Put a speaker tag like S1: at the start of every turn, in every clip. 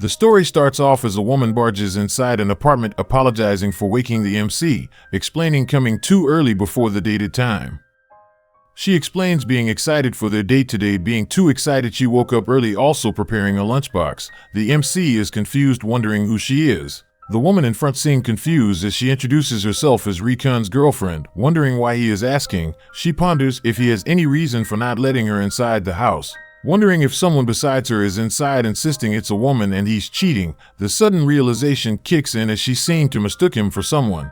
S1: The story starts off as a woman barges inside an apartment apologizing for waking the MC, explaining coming too early before the dated time. She explains being excited for their date today, being too excited she woke up early, also preparing a lunchbox. The MC is confused, wondering who she is. The woman in front seemed confused as she introduces herself as Rikun's girlfriend. Wondering why he is asking, she ponders if he has any reason for not letting her inside the house. Wondering if someone besides her is inside, insisting it's a woman and he's cheating. The sudden realization kicks in as she seemed to mistook him for someone.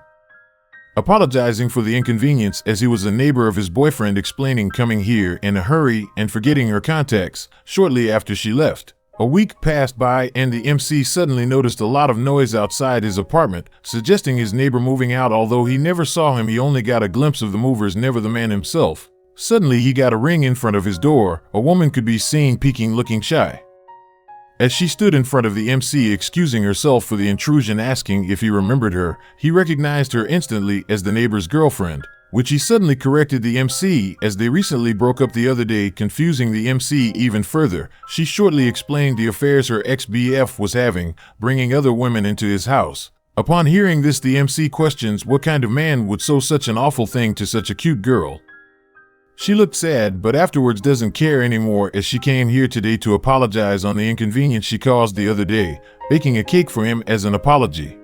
S1: Apologizing for the inconvenience as he was a neighbor of his boyfriend, explaining coming here in a hurry and forgetting her contacts shortly after she left. A week passed by and the MC suddenly noticed a lot of noise outside his apartment, suggesting his neighbor moving out. Although he never saw him, he only got a glimpse of the movers, never the man himself. Suddenly he got a ring in front of his door. A woman could be seen peeking, looking shy. As she stood in front of the MC excusing herself for the intrusion, asking if he remembered her, he recognized her instantly as the neighbor's girlfriend, which he suddenly corrected the MC as they recently broke up the other day, confusing the MC even further. She shortly explained the affairs her ex-BF was having, bringing other women into his house. Upon hearing this, the MC questions what kind of man would sew such an awful thing to such a cute girl. She looked sad, but afterwards doesn't care anymore, as she came here today to apologize on the inconvenience she caused the other day, baking a cake for him as an apology.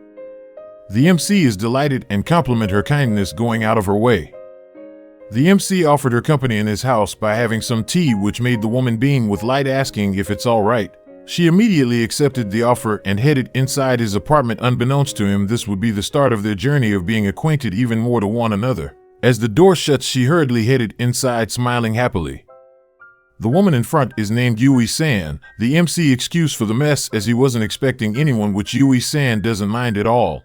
S1: The MC is delighted and compliment her kindness, going out of her way. The MC offered her company in his house by having some tea, which made the woman beam with light, asking if it's all right. She immediately accepted the offer and headed inside his apartment. Unbeknownst to him, this would be the start of their journey of being acquainted even more to one another. As the door shuts, she hurriedly headed inside, smiling happily. The woman in front is named Yuwi San. The MC excused for the mess as he wasn't expecting anyone, which Yuwi San doesn't mind at all.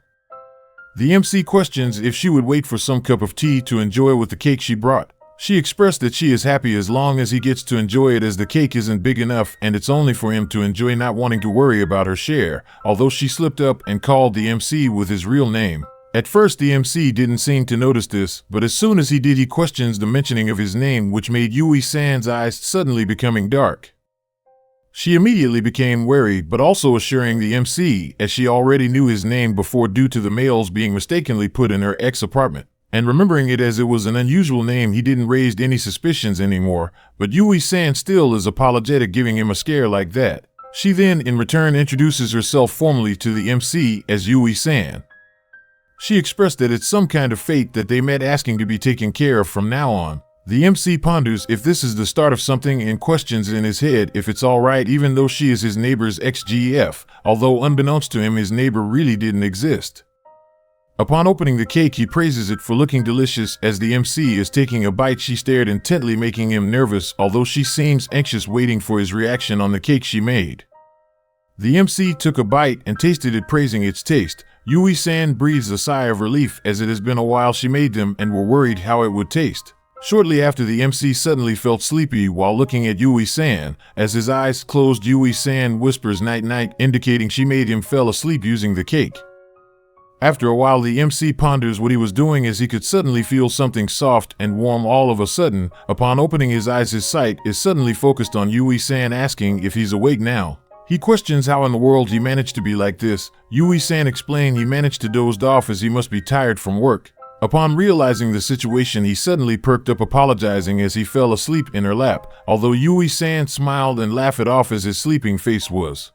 S1: The MC questions if she would wait for some cup of tea to enjoy with the cake she brought. She expressed that she is happy as long as he gets to enjoy it, as the cake isn't big enough and it's only for him to enjoy, not wanting to worry about her share, although she slipped up and called the MC with his real name. At first the MC didn't seem to notice this, but as soon as he did, he questions the mentioning of his name, which made Yuwi San's eyes suddenly becoming dark. She immediately became wary, but also assuring the MC, as she already knew his name before due to the mails being mistakenly put in her ex-apartment. And remembering it as it was an unusual name, he didn't raise any suspicions anymore, but Yuwi San still is apologetic, giving him a scare like that. She then in return introduces herself formally to the MC as Yuwi San. She expressed that it's some kind of fate that they met, asking to be taken care of from now on. The MC ponders if this is the start of something and questions in his head if it's alright, even though she is his neighbor's ex-GF, although unbeknownst to him his neighbor really didn't exist. Upon opening the cake, he praises it for looking delicious. As the MC is taking a bite, she stared intently, making him nervous, although she seems anxious, waiting for his reaction on the cake she made. The MC took a bite and tasted it, praising its taste. Yuwi San breathes a sigh of relief, as it has been a while she made them and were worried how it would taste. Shortly after, the MC suddenly felt sleepy while looking at Yuwi San. As his eyes closed, Yuwi San whispers night night, indicating she made him fell asleep using the cake. After a while, the MC ponders what he was doing as he could suddenly feel something soft and warm all of a sudden. Upon opening his eyes, his sight is suddenly focused on Yuwi San, asking if he's awake now. He questions how in the world he managed to be like this. Yuwi San explained he managed to doze off as he must be tired from work. Upon realizing the situation, he suddenly perked up, apologizing as he fell asleep in her lap, although Yuwi San smiled and laughed it off as his sleeping face was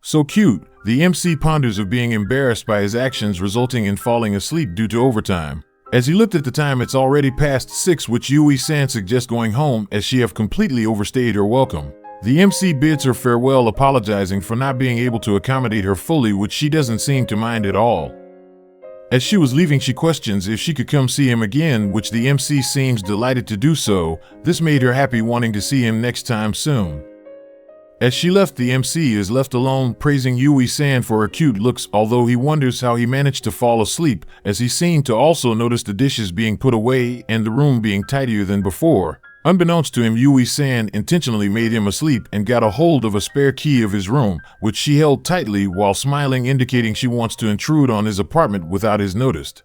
S1: so cute. The MC ponders of being embarrassed by his actions, resulting in falling asleep due to overtime. As he looked at the time, it's already past 6, which Yuwi San suggests going home as she have completely overstayed her welcome. The MC bids her farewell, apologizing for not being able to accommodate her fully, which she doesn't seem to mind at all. As she was leaving, she questions if she could come see him again, which the MC seems delighted to do so. This made her happy, wanting to see him next time soon. As she left, the MC is left alone, praising Yuwi San for her cute looks, although he wonders how he managed to fall asleep, as he seemed to also notice the dishes being put away and the room being tidier than before. Unbeknownst to him, Yuwi San intentionally made him asleep and got a hold of a spare key of his room, which she held tightly while smiling, indicating she wants to intrude on his apartment without his noticed.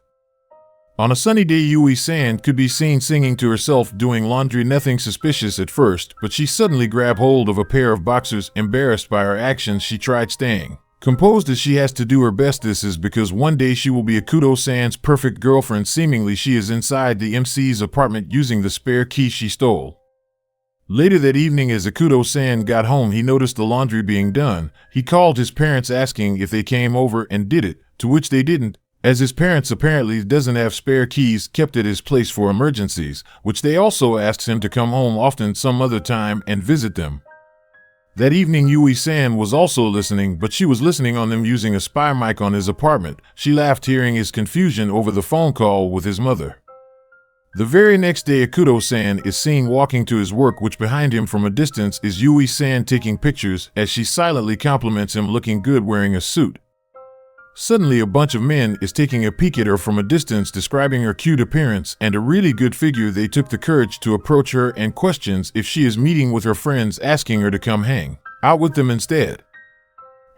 S1: On a sunny day, Yuwi San could be seen singing to herself doing laundry, nothing suspicious at first, but she suddenly grabbed hold of a pair of boxers. Embarrassed by her actions, she tried staying composed as she has to do her best. This is because one day she will be Ikuto San's perfect girlfriend. Seemingly she is inside the MC's apartment using the spare key she stole. Later that evening, as Ikuto San got home, he noticed the laundry being done. He called his parents asking if they came over and did it, to which they didn't, as his parents apparently doesn't have spare keys kept at his place for emergencies, which they also asked him to come home often some other time and visit them. That evening, Yuwi San was also listening, but she was listening on them using a spy mic on his apartment. She laughed hearing his confusion over the phone call with his mother. The very next day, Ikuto San is seen walking to his work, which behind him from a distance is Yuwi San taking pictures as she silently compliments him looking good wearing a suit. Suddenly, a bunch of men is taking a peek at her from a distance, describing her cute appearance and a really good figure. They took the courage to approach her and questions if she is meeting with her friends, asking her to come hang out with them instead.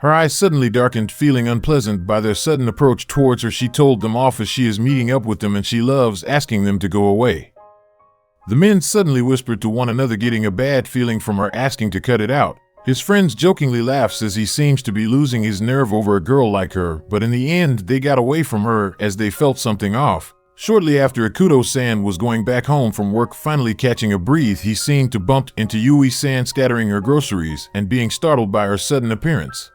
S1: Her eyes suddenly darkened, feeling unpleasant by their sudden approach towards her. She told them off as she is meeting up with them and she loves asking them to go away. The men suddenly whispered to one another, getting a bad feeling from her asking to cut it out. His friends jokingly laughs as he seems to be losing his nerve over a girl like her, but in the end they got away from her as they felt something off. Shortly after Ikuto San was going back home from work, finally catching a breath, he seemed to bump into Yuwi San scattering her groceries and being startled by her sudden appearance.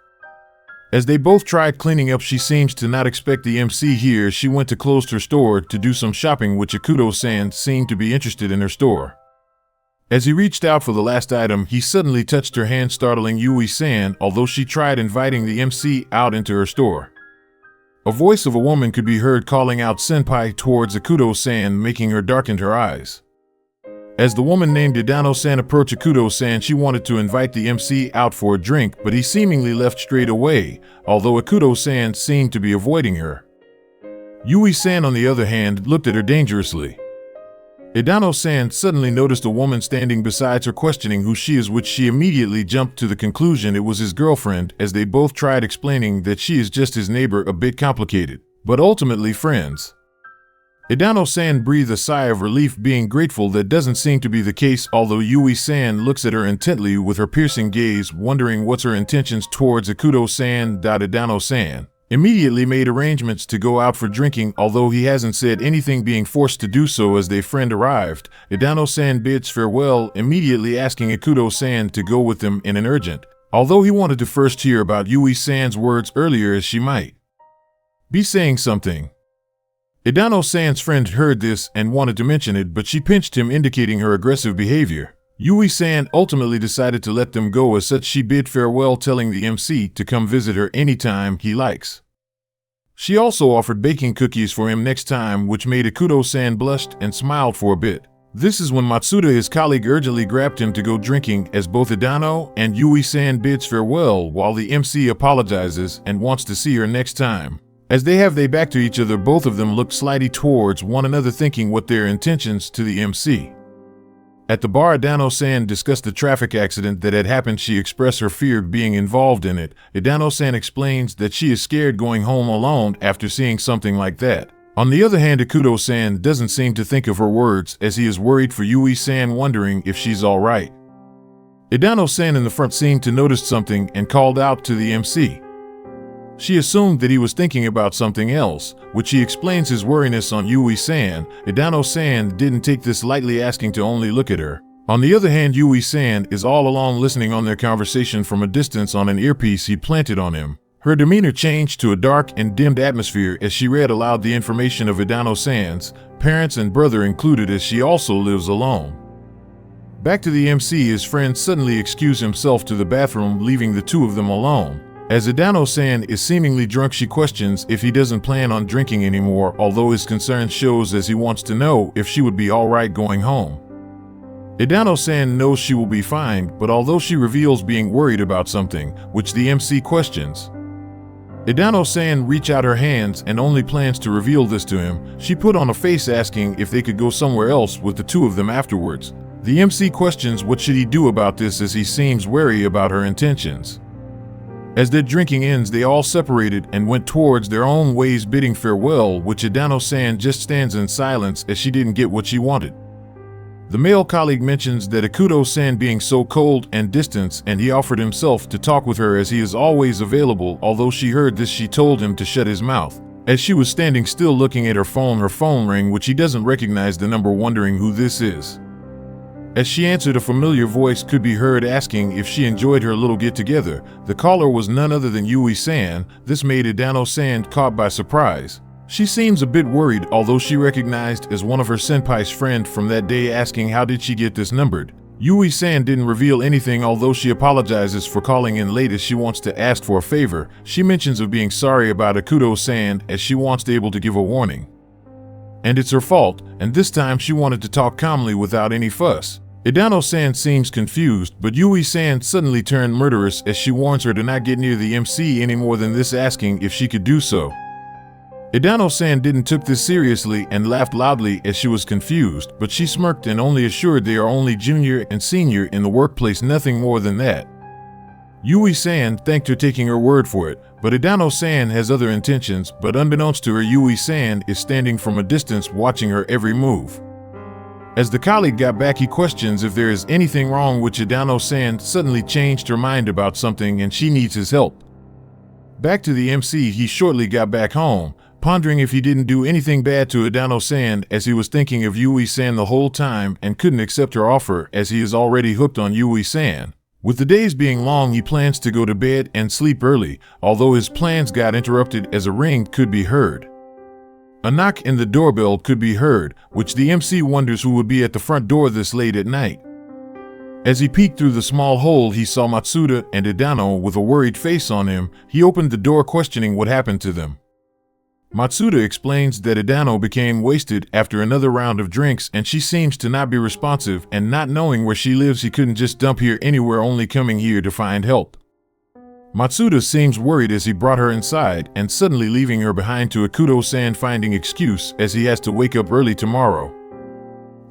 S1: As they both tried cleaning up, she seems to not expect the MC here. She went to close her store to do some shopping, which Ikuto San seemed to be interested in her store. As he reached out for the last item, he suddenly touched her hand, startling Yuwi San, although she tried inviting the MC out into her store. A voice of a woman could be heard calling out senpai towards Ikuto San, making her darken her eyes. As the woman named Idano San approached Ikuto San, she wanted to invite the MC out for a drink, but he seemingly left straight away, although Ikuto San seemed to be avoiding her. Yuwi San, on the other hand, looked at her dangerously. Idano San suddenly noticed a woman standing beside her, questioning who she is, which she immediately jumped to the conclusion it was his girlfriend, as they both tried explaining that she is just his neighbor. A bit complicated, but ultimately friends. Idano San breathed a sigh of relief, being grateful that doesn't seem to be the case, although Yuwi San looks at her intently with her piercing gaze, wondering what's her intentions towards Ikuto San. Idano San immediately made arrangements to go out for drinking, although he hasn't said anything, being forced to do so as their friend arrived. Idano San bids farewell, immediately asking Ikuto San to go with them in an urgent, although he wanted to first hear about Yuwi San's words earlier, as she might be saying something. Idano San's friend heard this and wanted to mention it, but she pinched him, indicating her aggressive behavior. Yuwi San ultimately decided to let them go. As such, she bid farewell, telling the MC to come visit her anytime he likes. She also offered baking cookies for him next time, which made Ikuto San blushed and smiled for a bit. This is when Matsuda, his colleague, urgently grabbed him to go drinking, as both Idano and Yuwi San bids farewell while the MC apologizes and wants to see her next time. As they have their back to each other, both of them look slightly towards one another, thinking what their intentions to the MC. At the bar, Idano San discussed the traffic accident that had happened. She expressed her fear of being involved in it. Idano San explains that she is scared going home alone after seeing something like that. On the other hand, Ikuto San doesn't seem to think of her words, as he is worried for Yuwi San, wondering if she's alright. Idano San in the front seemed to notice something and called out to the MC. She assumed that he was thinking about something else, which he explains his worriness on Yuwi San. Idano San didn't take this lightly, asking to only look at her. On the other hand, Yuwi San is all along listening on their conversation from a distance on an earpiece he planted on him. Her demeanor changed to a dark and dimmed atmosphere as she read aloud the information of Idano San's parents and brother included, as she also lives alone. Back to the MC, his friend suddenly excused himself to the bathroom, leaving the two of them alone. As Idano San is seemingly drunk, she questions if he doesn't plan on drinking anymore, although his concern shows as he wants to know if she would be alright going home. Idano San knows she will be fine, but although she reveals being worried about something, which the MC questions, Idano San reach out her hands and only plans to reveal this to him. She put on a face asking if they could go somewhere else with the two of them afterwards. The MC questions what should he do about this, as he seems wary about her intentions. As their drinking ends, they all separated and went towards their own ways, bidding farewell, which Idano San just stands in silence as she didn't get what she wanted. The male colleague mentions that Ikuto San being so cold and distant, and he offered himself to talk with her as he is always available. Although she heard this, she told him to shut his mouth. As she was standing still looking at her phone rang, which he doesn't recognize the number, wondering who this is. As she answered, a familiar voice could be heard asking if she enjoyed her little get-together. The caller was none other than Yuwi San. This made Idano San caught by surprise. She seems a bit worried, although she recognized as one of her senpai's friend from that day, asking how did she get this numbered. Yuwi San didn't reveal anything, although she apologizes for calling in late as she wants to ask for a favor. She mentions of being sorry about Ikuto San as she wants to be able to give a warning. And it's her fault, and this time she wanted to talk calmly without any fuss. Idano San seems confused, but Yuwi San suddenly turned murderous as she warns her to not get near the MC any more than this, asking if she could do so. Idano San didn't took this seriously and laughed loudly as she was confused, but she smirked and only assured they are only junior and senior in the workplace, nothing more than that. Yuwi San thanked her, taking her word for it, but Idano San has other intentions, but unbeknownst to her, Yuwi San is standing from a distance watching her every move. As the colleague got back, he questions if there is anything wrong, which Idano San suddenly changed her mind about something and she needs his help. Back to the MC, he shortly got back home, pondering if he didn't do anything bad to Idano San, as he was thinking of Yuwi San the whole time and couldn't accept her offer as he is already hooked on Yuwi San. With the days being long, he plans to go to bed and sleep early, although his plans got interrupted as a ring could be heard. A knock in the doorbell could be heard, which the MC wonders who would be at the front door this late at night. As he peeked through the small hole, he saw Matsuda and Idano with a worried face on him. He opened the door, questioning what happened to them. Matsuda explains that Idano became wasted after another round of drinks and she seems to not be responsive, and not knowing where she lives, he couldn't just dump here anywhere, only coming here to find help. Matsuda seems worried as he brought her inside and suddenly leaving her behind to Ikuto San, finding excuse as he has to wake up early tomorrow.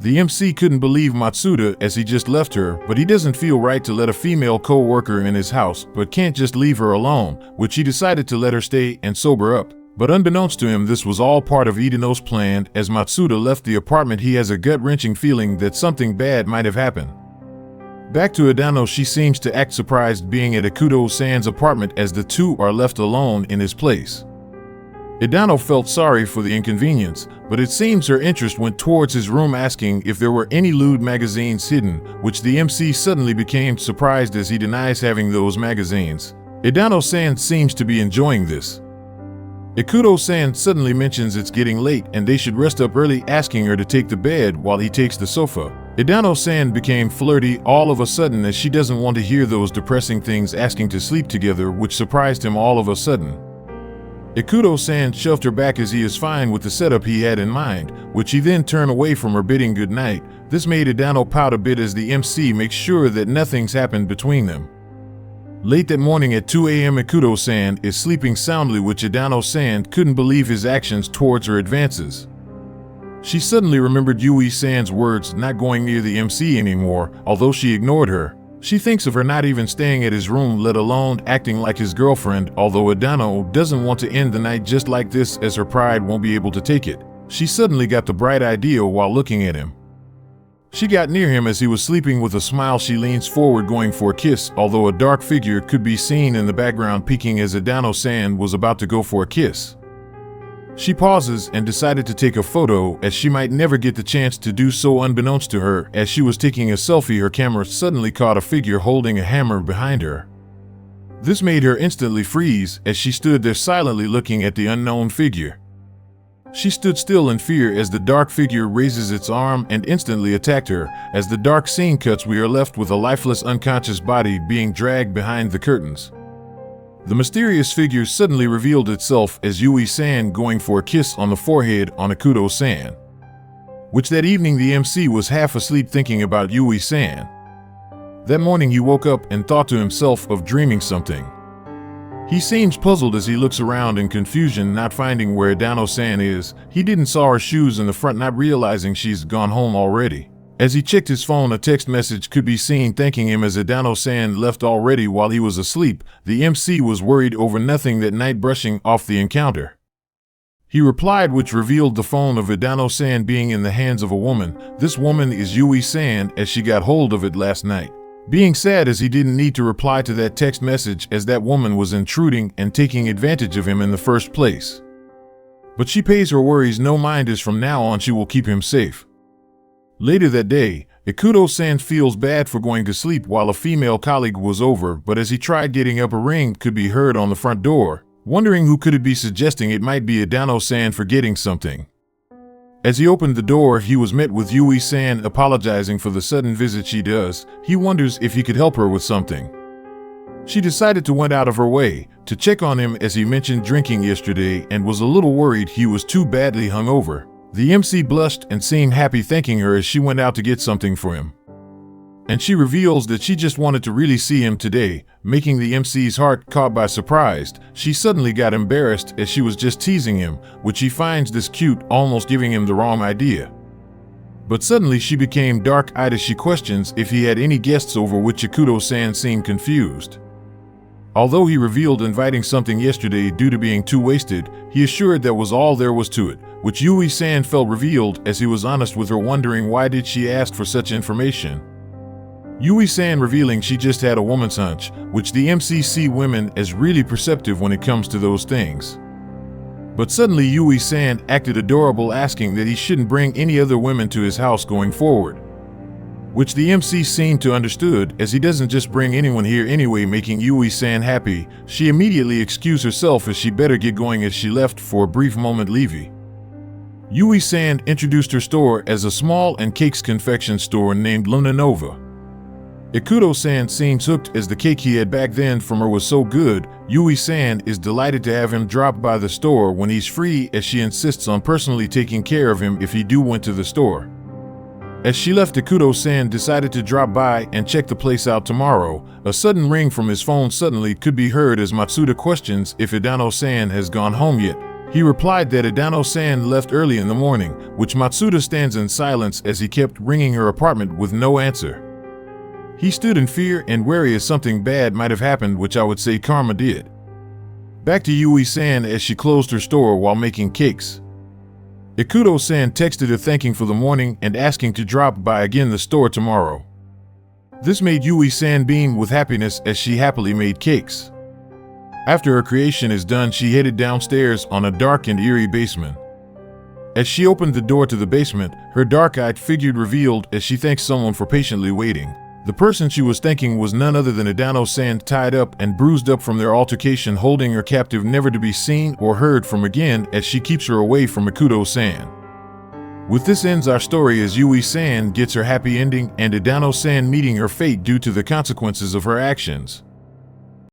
S1: The MC couldn't believe Matsuda as he just left her, but he doesn't feel right to let a female co-worker in his house, but can't just leave her alone, which he decided to let her stay and sober up. But unbeknownst to him, this was all part of Idano's plan. As Matsuda left the apartment, he has a gut-wrenching feeling that something bad might have happened. Back to Idano, she seems to act surprised being at Ikuto San's apartment as the two are left alone in his place. Idano felt sorry for the inconvenience, but it seems her interest went towards his room, asking if there were any lewd magazines hidden, which the MC suddenly became surprised as he denies having those magazines. Idano San seems to be enjoying this. Ikuto San suddenly mentions it's getting late and they should rest up early, asking her to take the bed while he takes the sofa. Idano San became flirty all of a sudden as she doesn't want to hear those depressing things, asking to sleep together, which surprised him all of a sudden. Ikuto San shoved her back as he is fine with the setup he had in mind, which he then turned away from her, bidding good night. This made Idano pout a bit as the MC makes sure that nothing's happened between them. Late that morning at 2 a.m. Ikuto San is sleeping soundly, which Idano San couldn't believe his actions towards her advances. She suddenly remembered Yuwi San's words, not going near the MC anymore, although she ignored her. She thinks of her not even staying at his room, let alone acting like his girlfriend, although Idano doesn't want to end the night just like this as her pride won't be able to take it. She suddenly got the bright idea while looking at him. She got near him as he was sleeping. With a smile, she leans forward going for a kiss, although a dark figure could be seen in the background peeking as Idano San was about to go for a kiss. She pauses and decided to take a photo as she might never get the chance to do so. Unbeknownst to her, as she was taking a selfie, her camera suddenly caught a figure holding a hammer behind her. This made her instantly freeze as she stood there silently looking at the unknown figure. She stood still in fear as the dark figure raises its arm and instantly attacked her. As the dark scene cuts, we are left with a lifeless, unconscious body being dragged behind the curtains. The mysterious figure suddenly revealed itself as Yuwi San going for a kiss on the forehead on Ikuto San, which that evening the MC was half asleep thinking about Yuwi San. That morning he woke up and thought to himself of dreaming something. He seems puzzled as he looks around in confusion, not finding where Idano San is. He didn't saw her shoes in the front, not realizing she's gone home already. As he checked his phone, a text message could be seen thanking him as Idano San left already while he was asleep. The MC was worried over nothing that night, brushing off the encounter. He replied, which revealed the phone of Idano San being in the hands of a woman. This woman is Yuwi San, as she got hold of it last night. Being sad as he didn't need to reply to that text message, as that woman was intruding and taking advantage of him in the first place. But she pays her worries no mind, as from now on she will keep him safe. Later that day, Ikuto San feels bad for going to sleep while a female colleague was over, but as he tried getting up, a ring could be heard on the front door. Wondering who could it be, suggesting it might be Idano San forgetting something. As he opened the door, he was met with Yuwi San apologizing for the sudden visit she does. He wonders if he could help her with something. She decided to went out of her way to check on him, as he mentioned drinking yesterday and was a little worried he was too badly hungover. The MC blushed and seemed happy, thanking her as she went out to get something for him. And she reveals that she just wanted to really see him today, making the MC's heart caught by surprise. She suddenly got embarrassed as she was just teasing him, which he finds this cute, almost giving him the wrong idea. But suddenly she became dark-eyed as she questions if he had any guests over, which Ikuto San seemed confused. Although he revealed inviting something yesterday due to being too wasted, he assured that was all there was to it, which Yuwi San felt revealed as he was honest with her, wondering why did she ask for such information. Yuwi San revealing she just had a woman's hunch, which the MC see women as really perceptive when it comes to those things. But suddenly Yuwi San acted adorable, asking that he shouldn't bring any other women to his house going forward, which the MC seemed to understood, as he doesn't just bring anyone here anyway, making Yuwi San happy. She immediately excused herself as she better get going, as she left for a brief moment leaving. Yuwi San introduced her store as a small and cakes confection store named Luna Nova. Ikuto San seems hooked, as the cake he had back then from her was so good. Yuwi San is delighted to have him drop by the store when he's free, as she insists on personally taking care of him if he went to the store. As she left, Ikuto San decided to drop by and check the place out tomorrow. A sudden ring from his phone suddenly could be heard as Matsuda questions if Idano San has gone home yet. He replied that Idano San left early in the morning, which Matsuda stands in silence as he kept ringing her apartment with no answer. He stood in fear and wary as something bad might have happened, which I would say karma did. Back to Yuwi San as she closed her store while making cakes. Ikuto San texted her thanking for the morning and asking to drop by again the store tomorrow. This made Yuwi San beam with happiness as she happily made cakes. After her creation is done, she headed downstairs on a dark and eerie basement. As she opened the door to the basement, her dark-eyed figure revealed as she thanked someone for patiently waiting. The person she was thanking was none other than Idano San, tied up and bruised up from their altercation, holding her captive, never to be seen or heard from again, as she keeps her away from Ikuto San. With this ends our story, as Yuwi San gets her happy ending and Idano San meeting her fate due to the consequences of her actions.